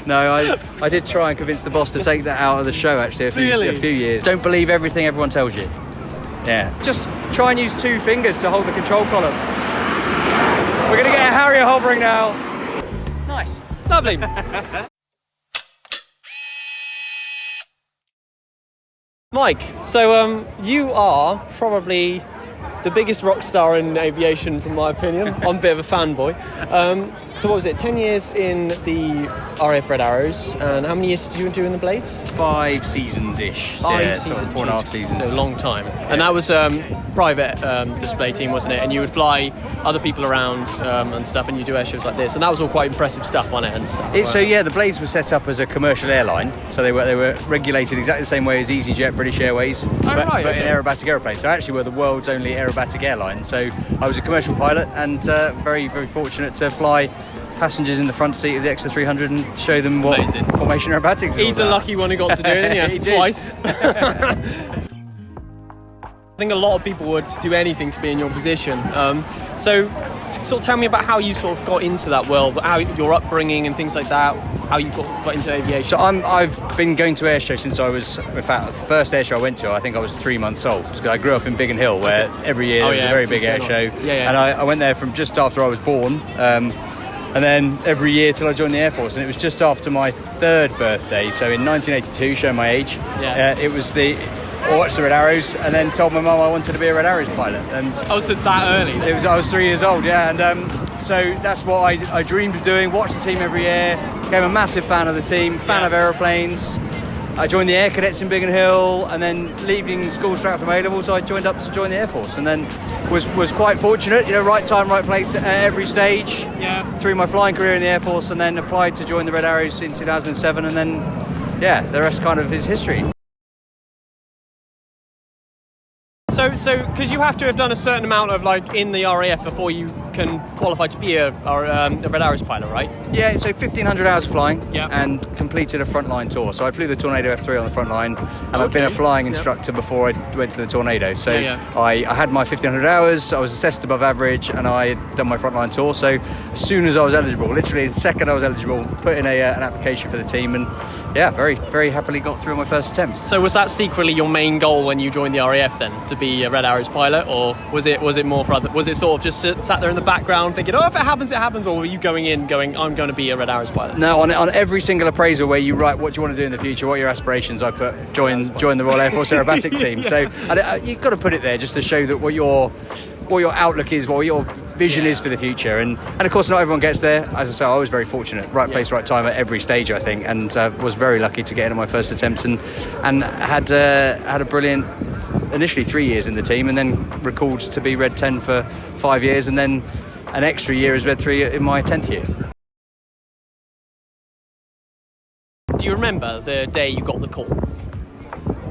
No, I did try and convince the boss to take that out of the show actually a few years. Don't believe everything everyone tells you. Yeah. Just try and use 2 fingers to hold the control column. We're going to get a Harrier hovering now. Nice. Lovely. Mike, so you are probably the biggest rock star in aviation, from my opinion. I'm a bit of a fanboy. So what was it, 10 years in the RAF Red Arrows, and how many years did you do in the Blades? 5 seasons-ish. Yeah, sort of 4.5 seasons. So a long time. Yeah. And that was private display team, wasn't it? And you would fly other people around and stuff, and you do air shows like this, and that was all quite impressive stuff on it and stuff. So yeah, the Blades were set up as a commercial airline, so they were regulated exactly the same way as EasyJet, British Airways, but in aerobatic aeroplanes. So actually we're the world's only aerobatic airline. So I was a commercial pilot and very, very fortunate to fly passengers in the front seat of the Extra 300 and show them what formation aerobatics is. He's the lucky one who got to do it, isn't he? Twice. I think a lot of people would do anything to be in your position. So sort of tell me about how you sort of got into that world, how your upbringing and things like that, how you got into aviation. So I've been going to air shows since I was, in fact, the first air show I went to, I think I was 3 months old. Because I grew up in Biggin Hill, where every year there was a very big air show. And I went there from just after I was born. And then every year till I joined the Air Force, and it was just after my 3rd birthday, so in 1982, showing my age, it was I watched the Red Arrows and then told my mum I wanted to be a Red Arrows pilot. And so that early? I was 3 years old, yeah, and so that's what I dreamed of doing, watched the team every year, became a massive fan of the team, fan of aeroplanes. I joined the Air Cadets in Biggin Hill, and then leaving school straight after my A-levels, I joined up to join the Air Force, and then was quite fortunate, right time, right place at every stage through my flying career in the Air Force, and then applied to join the Red Arrows in 2007, and then, the rest kind of is history. So, because you have to have done a certain amount of in the RAF before you can qualify to be a Red Arrows pilot, right? Yeah, so 1,500 hours flying and completed a frontline tour. So I flew the Tornado F3 on the front line, and I've been a flying instructor before I went to the Tornado. So I had my 1,500 hours, I was assessed above average, and I had done my frontline tour. So as soon as I was eligible, literally the second I was eligible, put in an application for the team, and very, very happily got through my first attempt. So was that secretly your main goal when you joined the RAF then, to be a Red Arrows pilot, or was it more for other? Was it sort of just sat there in the background thinking, if it happens, it happens, or were you going I'm going to be a Red Arrows pilot? No, on every single appraisal where you write what you want to do in the future, what are your aspirations, I put join the Royal Air Force aerobatic team. So you've got to put it there just to show that what your outlook is, what your vision is for the future, and of course not everyone gets there. As I say, I was very fortunate, right place, right time at every stage, I think, and was very lucky to get into my first attempt, and had a brilliant initially 3 years in the team, and then recalled to be Red 10 for 5 years, and then an extra year as Red 3 in my 10th year. Do you remember the day you got the call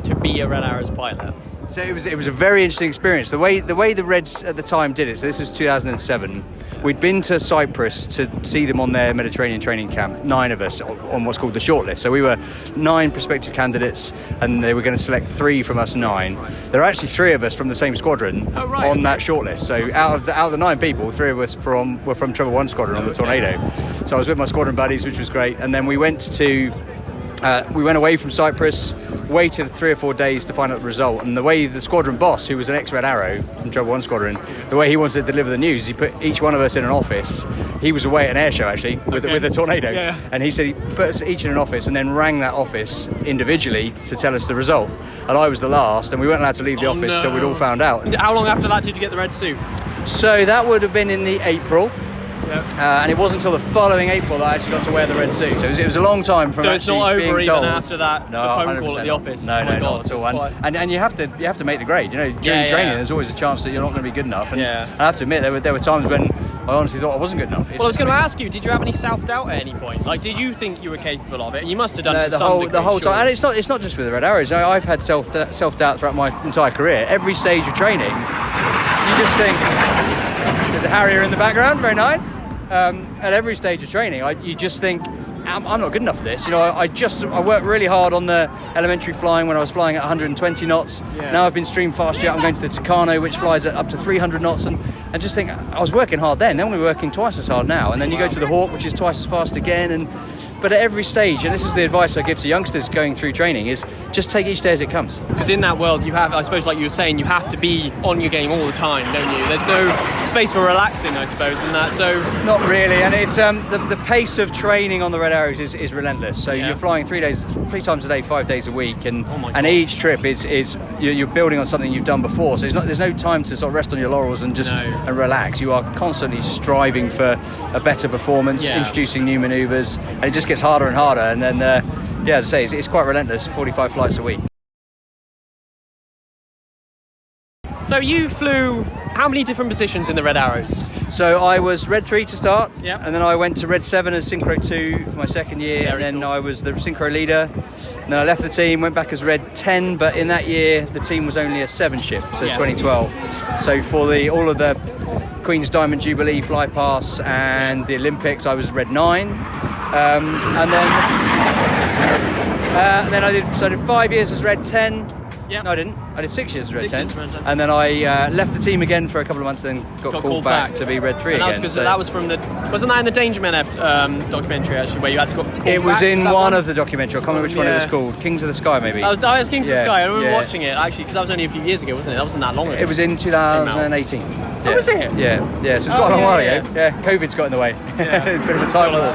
to be a Red Arrows pilot? So it was a very interesting experience. The way the Reds at the time did it. So this was 2007. We'd been to Cyprus to see them on their Mediterranean training camp. 9 of us on what's called the shortlist. So we were 9 prospective candidates, and they were going to select 3 from us 9. There are actually 3 of us from the same squadron on that shortlist. So out of the 9 people, 3 of us were from Treble 1 Squadron on the Tornado. So I was with my squadron buddies, which was great. And then we went away from Cyprus, waited 3 or 4 days to find out the result, and the way the squadron boss, who was an ex-Red Arrow from Treble 1 Squadron, the way he wanted to deliver the news, he put each one of us in an office. He was away at an air show actually with a Tornado, and he said he put us each in an office and then rang that office individually to tell us the result. And I was the last, and we weren't allowed to leave the office till we'd all found out. And how long after that did you get the red suit? So that would have been in the April. And it wasn't until the following April that I actually got to wear the red suit. So it was a long time from it's not over being even told. after that, the phone call at the office? No, not at all. And you have to make the grade. During training, there's always a chance that you're not going to be good enough. And I have to admit, there were times when I honestly thought I wasn't good enough. Well, I was going to ask you, did you have any self-doubt at any point? Did you think you were capable of it? And you must have done it to some degree, the whole time. And it's not just with the Red Arrows. I've had self-doubt throughout my entire career. Every stage of training, you just think, there's a Harrier in the background, very nice. At every stage of training, you just think, I'm not good enough for this. I worked really hard on the elementary flying when I was flying at 120 knots. Now I've been streamed fast jet. I'm going to the Tucano, which flies at up to 300 knots, and just think I was working hard then. They're only working twice as hard now. And then you go to the Hawk, which is twice as fast again, and But at every stage, and this is the advice I give to youngsters going through training, is just take each day as it comes. Because in that world, you have, I suppose, like you were saying, you have to be on your game all the time, don't you? There's no space for relaxing, I suppose, in that. So not really, and it's the pace of training on the Red Arrows is relentless. So you're flying 3 times a day, 5 days a week, and each trip is you're building on something you've done before. So there's no time to sort of rest on your laurels and just and relax. You are constantly striving for a better performance, introducing new manoeuvres, and it just gets harder and harder. And then, as I say, it's quite relentless. 45 flights a week. So you flew how many different positions in the Red Arrows? So I was Red 3 to start, and then I went to Red 7 as Synchro 2 for my second year, and then I was the Synchro leader. And then I left the team, went back as Red 10, but in that year the team was only a 7 ship, so 2012. So for all of the Queen's Diamond Jubilee fly pass and the Olympics, I was Red 9, and then I did 5 years as Red 10. No, I didn't. I did 6 years as Red 10. And then I left the team again for a couple of months, then got called back to be Red 3 and again. That was from wasn't that in the Danger Men documentary, actually, where you had to go called It was back? in one of the documentary. I can't remember which one it was called. Kings of the Sky, maybe. That was Kings of the Sky. I remember watching it, actually, because that was only a few years ago, wasn't it? That wasn't that long ago. It was in 2018. Oh, was it? Yeah, so it's quite a long while ago. Yeah, COVID's got in the way. It's a bit of a time war.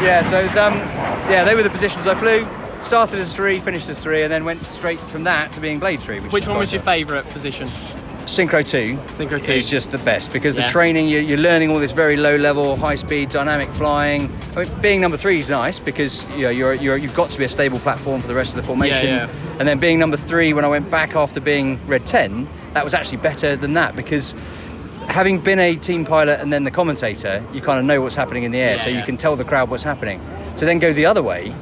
Yeah, so it was, they were the positions I flew. Started as 3, finished as 3, and then went straight from that to being Blade 3. Which one was your favourite position? Synchro 2. Synchro 2 is just the best, because the training, you're learning all this very low level, high speed, dynamic flying. I mean, being number 3 is nice because you've got to be a stable platform for the rest of the formation. And then being number 3, when I went back after being Red 10, that was actually better than that, because having been a team pilot and then the commentator, you kind of know what's happening in the air, so you can tell the crowd what's happening. To then go the other way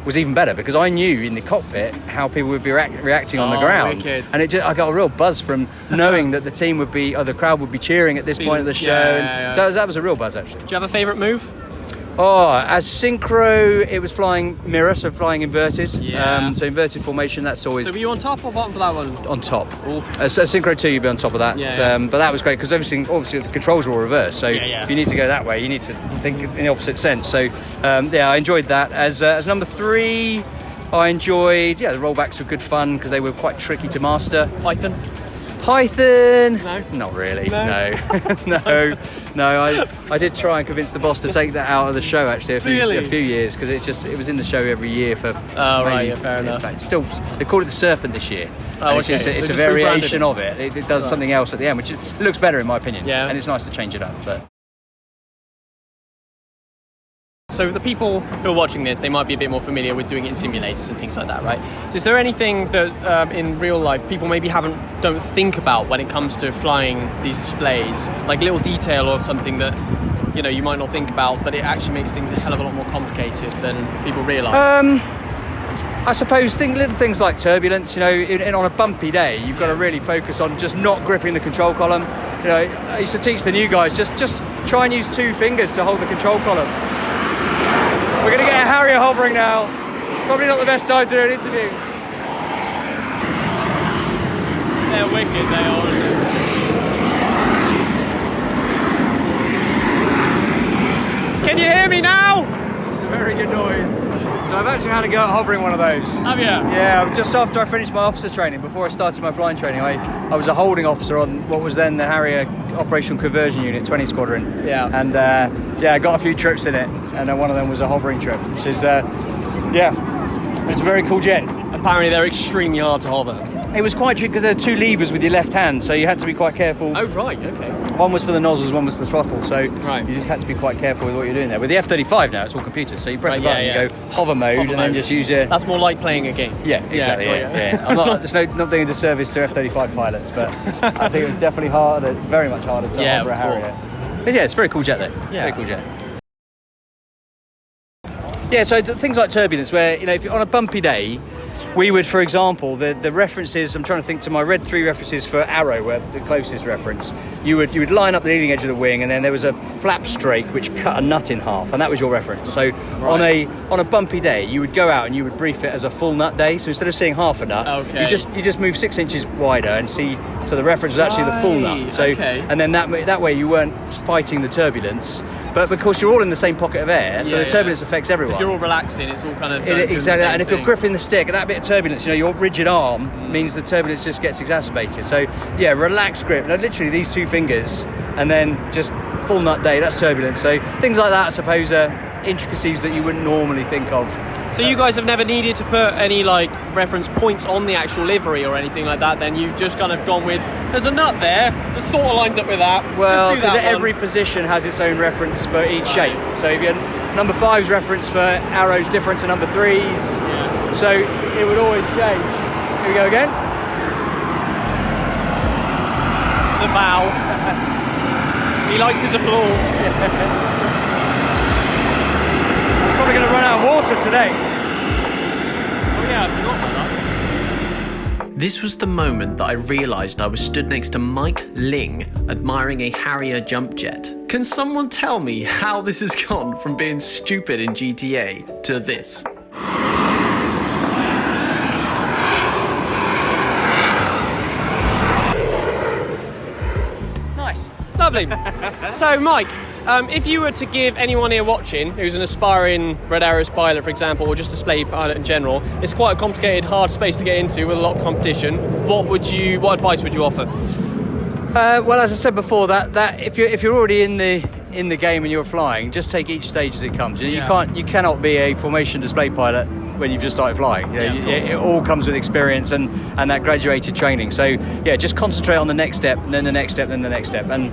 was even better, because I knew in the cockpit how people would be reacting on the ground. Wicked. And I got a real buzz from knowing that the team would be, or the crowd would be cheering at this point of the show. So that was a real buzz, actually. Do you have a favourite move? As Synchro, it was flying mirror, so flying inverted. So inverted formation, that's always... So were you on top or bottom for that one? On top. So Synchro 2, you'd be on top of that. But that was great, because obviously the controls are all reversed. So if you need to go that way, you need to think in the opposite sense. So I enjoyed that. As number 3, I enjoyed, the rollbacks were good fun, because they were quite tricky to master. Python? No. Not really. No. No. I did try and convince the boss to take that out of the show, actually, a few years, because it was in the show every year for. Fair enough. Fact, still, they called it the Serpent this year. It's a variation of it. It does something else at the end, which looks better in my opinion. And it's nice to change it up. But. So the people who are watching this, they might be a bit more familiar with doing it in simulators and things like that, right? So is there anything that in real life people maybe don't think about when it comes to flying these displays, like little detail or something that you might not think about, but it actually makes things a hell of a lot more complicated than people realise? I suppose little things like turbulence. On a bumpy day, you've got to really focus on just not gripping the control column. I used to teach the new guys just try and use 2 fingers to hold the control column. We're going to get a Harrier hovering now. Probably not the best time to do an interview. They're wicked, they are. Can you hear me now? It's a very good noise. So I've actually had a go at hovering one of those. Have you? Yeah, just after I finished my officer training, before I started my flying training, I was a holding officer on what was then the Harrier Operational Conversion Unit, 20 Squadron. And I got a few trips in it, and one of them was a hovering trip, which is, it's a very cool jet. Apparently they're extremely hard to hover. It was quite tricky because there are 2 levers with your left hand, so you had to be quite careful. Oh, right, okay. One was for the nozzles, one was for the throttle, so you just had to be quite careful with what you're doing there. With the F-35 now, it's all computers, so you press a button, you go hover mode, then just use your... That's more like playing a game. Yeah, exactly, I'm not doing a disservice to F-35 pilots, but I think it was definitely harder, very much harder to hover a Harrier. But it's a very cool jet though. Very cool jet. Yeah, so things like turbulence, where if you're on a bumpy day, we would, for example, the references, I'm trying to think, to my Red 3 references for arrow, where the closest reference, you would line up the leading edge of the wing, and then there was a flap strake which cut a nut in half, and that was your reference. So on a bumpy day, you would go out and you would brief it as a full nut day. So instead of seeing half a nut, you just move 6 inches wider and see. So the reference was actually the full nut. So and then that way you weren't fighting the turbulence, but because you're all in the same pocket of air, so the turbulence affects everyone. If you're all relaxing, it's all kind of exactly. And if you're gripping the stick, that bit of turbulence, your rigid arm means the turbulence just gets exacerbated. So relaxed grip. Now, literally these 2 fingers, and then just full nut day. That's turbulence. So things like that, I suppose, are intricacies that you wouldn't normally think of. So you guys have never needed to put any reference points on the actual livery or anything like that, then you've just kind of gone with, there's a nut there that sort of lines up with that. Well, just do that every position has its own reference for each shape. So if you're number 5's reference for arrows different to number 3's, so it would always change. Here we go again. The bow. He likes his applause. It's probably going to run out of water today. Oh yeah, I forgot about that. This was the moment that I realised I was stood next to Mike Ling, admiring a Harrier jump jet. Can someone tell me how this has gone from being stupid in GTA to this? Nice. Lovely. So, Mike, if you were to give anyone here watching who's an aspiring Red Arrows pilot, for example, or just display pilot in general, it's quite a complicated, hard space to get into with a lot of competition. What advice would you offer? Well, as I said before, that if you're already in the game and you're flying, just take each stage as it comes. You cannot be a formation display pilot when you've just started flying. It all comes with experience and that graduated training. So just concentrate on the next step, and then the next step, then the next step, and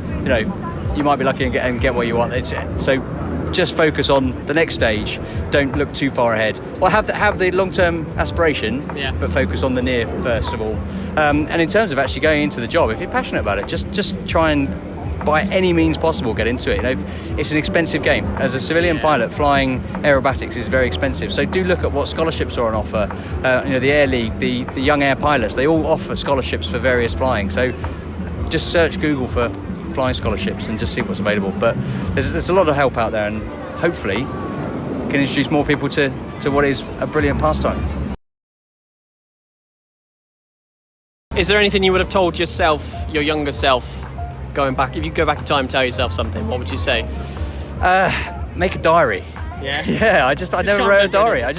you might be lucky and get what you want. So just focus on the next stage. Don't look too far ahead. Well, have the long-term aspiration, but focus on the near first of all. And in terms of actually going into the job, if you're passionate about it, just try and by any means possible get into it. It's an expensive game. As a civilian pilot, flying aerobatics is very expensive. So do look at what scholarships are on offer. The Air League, the Young Air Pilots, they all offer scholarships for various flying. So just search Google for flying scholarships and just see what's available. But there's a lot of help out there, and hopefully can introduce more people to what is a brilliant pastime. Is there anything you would have told yourself, your younger self, going back? If you go back in time and tell yourself something, what would you say? Make a diary. Yeah. I never wrote a diary. I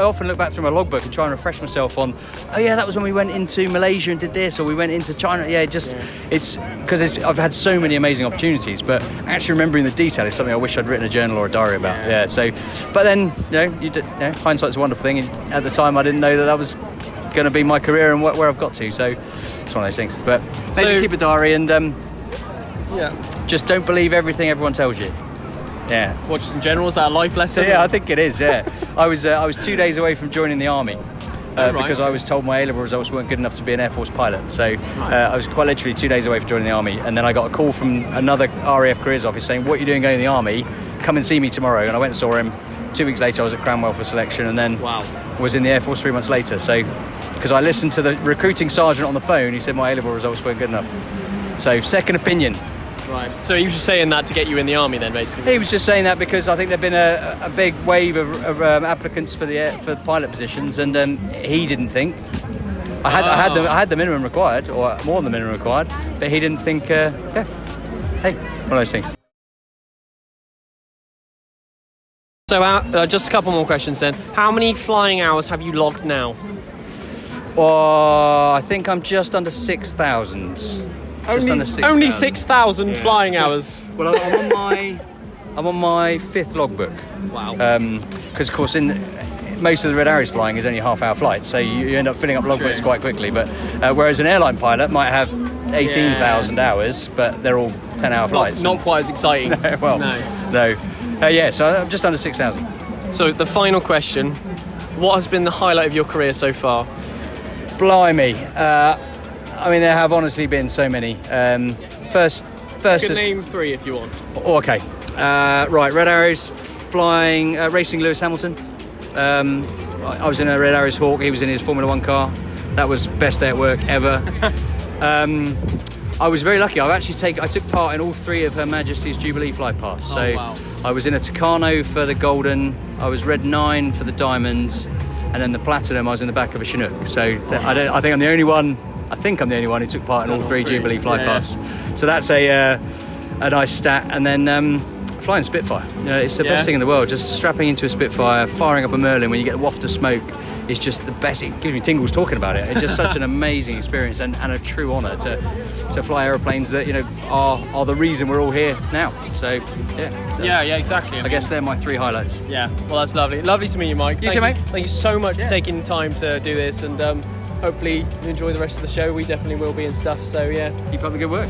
often look back through my logbook and try and refresh myself on, that was when we went into Malaysia and did this, or we went into China. It's because I've had so many amazing opportunities, but actually remembering the detail is something I wish I'd written a journal or a diary about. So, but then hindsight's a wonderful thing. And at the time, I didn't know that was going to be my career and where I've got to. So it's one of those things. But maybe keep a diary and just don't believe everything everyone tells you. Yeah. What, just in general, is that a life lesson? Yeah, I think it is. Yeah, I was 2 days away from joining the army because I was told my A-level results weren't good enough to be an Air Force pilot. So I was quite literally 2 days away from joining the army, and then I got a call from another RAF careers office saying, "What are you doing going to the army? Come and see me tomorrow." And I went and saw him. 2 weeks later, I was at Cranwell for selection, and then was in the Air Force 3 months later. So because I listened to the recruiting sergeant on the phone, he said my A-level results weren't good enough. So second opinion. Right. So he was just saying that to get you in the army then, basically? He was just saying that because I think there'd been a big wave of applicants for the pilot positions, and he didn't think. I had the minimum required, or more than the minimum required, but he didn't think, hey, one of those things. So just a couple more questions then. How many flying hours have you logged now? I think I'm just under 6,000. Only 6,000 flying hours. Well, I'm on my 5th logbook. Wow. Because of course most of the Red Arrows flying is only half-hour flights, so you end up filling up logbooks quite quickly. But whereas an airline pilot might have 18,000 hours, but they're all 10-hour flights. Not quite as exciting. No. So I'm just under 6,000. So the final question: what has been the highlight of your career so far? Blimey. There have honestly been so many. First, you can name 3 if you want. Okay. Right, Red Arrows, flying, racing Lewis Hamilton. I was in a Red Harris Hawk. He was in his Formula One car. That was best day at work ever. I was very lucky. I took part in all 3 of Her Majesty's Jubilee flight pasts. So wow. I was in a Tucano for the Golden. I was Red 9 for the Diamonds, and then the Platinum I was in the back of a Chinook. So I think I'm the only one. I think I'm the only one who took part in all 3 Jubilee flight pasts. So that's a nice stat. And then flying Spitfire. It's the best thing in the world. Just strapping into a Spitfire, firing up a Merlin when you get a waft of smoke. It's just the best. It gives me tingles talking about it. It's just such an amazing experience and a true honour to fly aeroplanes that are the reason we're all here now. So Yeah, exactly. I guess they're my 3 highlights. Yeah, well, that's lovely. Lovely to meet you, Mike. You too, mate. Thank you so much for taking time to do this, and hopefully you enjoy the rest of the show. We definitely will be and stuff. So yeah, Keep up the good work.